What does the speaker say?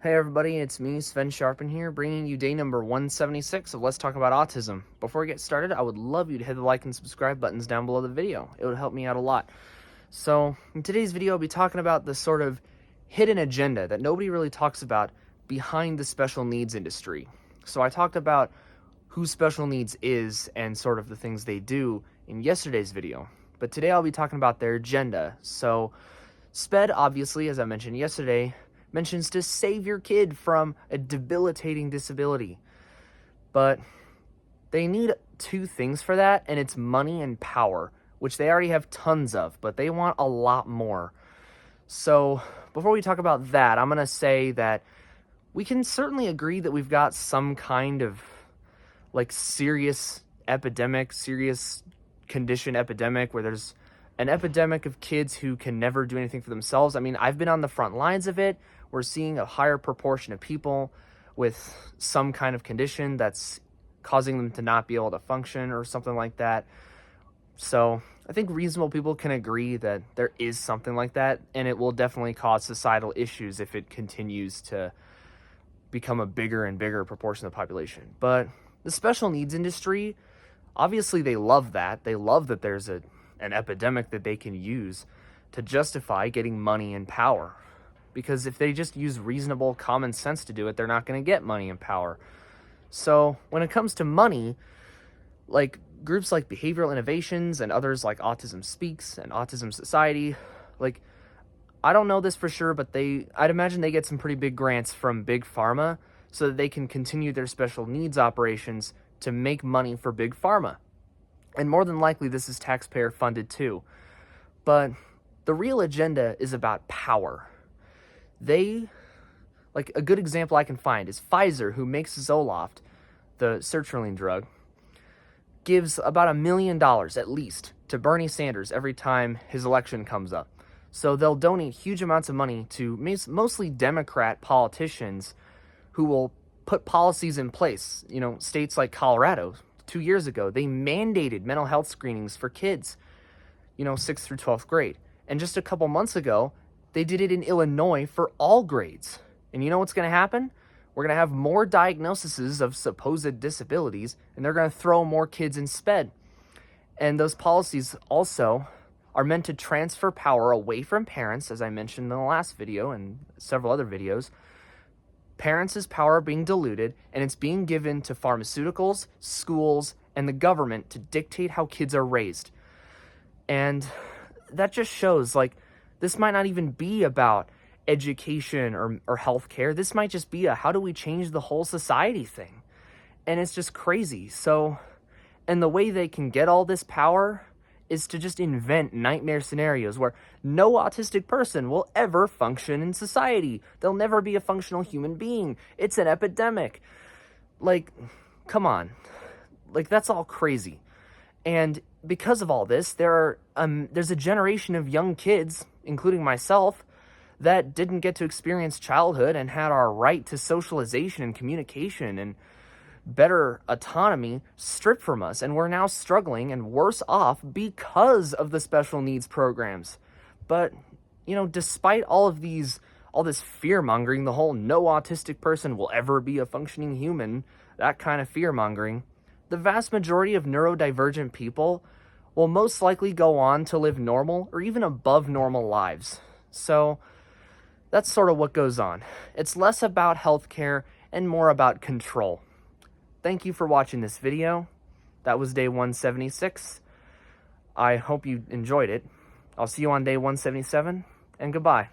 Hey everybody, it's me, Sven Sharpen here, bringing you day number 176 of Let's Talk About Autism. Before we get started, I would love you to hit the like and subscribe buttons down below the video. It would help me out a lot. So, in today's video, I'll be talking about the sort of hidden agenda that nobody really talks about behind the special needs industry. So I talked about who special needs is and sort of the things they do in yesterday's video. But today I'll be talking about their agenda. So, SPED, obviously, as I mentioned yesterday, mentions to save your kid from a debilitating disability. But they need two things for that, and it's money and power, which they already have tons of, but they want a lot more. So before we talk about that, I'm going to say that we can certainly agree that we've got some kind of serious epidemic, serious condition epidemic, where there's an epidemic of kids who can never do anything for themselves. I mean, I've been on the front lines of it. We're seeing a higher proportion of people with some kind of condition that's causing them to not be able to function or something like that. So I think reasonable people can agree that there is something like that, and it will definitely cause societal issues if it continues to become a bigger and bigger proportion of the population. But the special needs industry, obviously they love that. They love that there's an epidemic that they can use to justify getting money and power. Because if they just use reasonable common sense to do it, they're not going to get money and power. So when it comes to money, groups like Behavioral Innovations and others like Autism Speaks and Autism Society, I don't know this for sure, but I'd imagine they get some pretty big grants from Big Pharma so that they can continue their special needs operations to make money for Big Pharma. And more than likely, this is taxpayer funded too. But the real agenda is about power. A good example I can find is Pfizer, who makes Zoloft, the sertraline drug, gives about $1 million at least to Bernie Sanders every time his election comes up. So they'll donate huge amounts of money to mostly Democrat politicians who will put policies in place. You know, states like Colorado, 2 years ago, they mandated mental health screenings for kids, 6th through 12th grade. And just a couple months ago, they did it in Illinois for all grades. And you know what's going to happen? We're going to have more diagnoses of supposed disabilities, and they're going to throw more kids in SPED. And those policies also are meant to transfer power away from parents, as I mentioned in the last video and several other videos. Parents' power being diluted, and it's being given to pharmaceuticals, schools, and the government to dictate how kids are raised. And that just shows, this might not even be about education or healthcare. This might just be a how do we change the whole society thing. And it's just crazy. So, and the way they can get all this power is to just invent nightmare scenarios where no autistic person will ever function in society. They'll never be a functional human being. It's an epidemic. Come on. That's all crazy. And because of all this, there's a generation of young kids, including myself, that didn't get to experience childhood and had our right to socialization and communication and better autonomy stripped from us, and we're now struggling and worse off because of the special needs programs. But, despite all this fear-mongering, the whole no autistic person will ever be a functioning human, that kind of fear-mongering, the vast majority of neurodivergent people will most likely go on to live normal or even above normal lives. So that's sort of what goes on. It's less about healthcare and more about control. Thank you for watching this video. That was day 176. I hope you enjoyed it. I'll see you on day 177, and goodbye.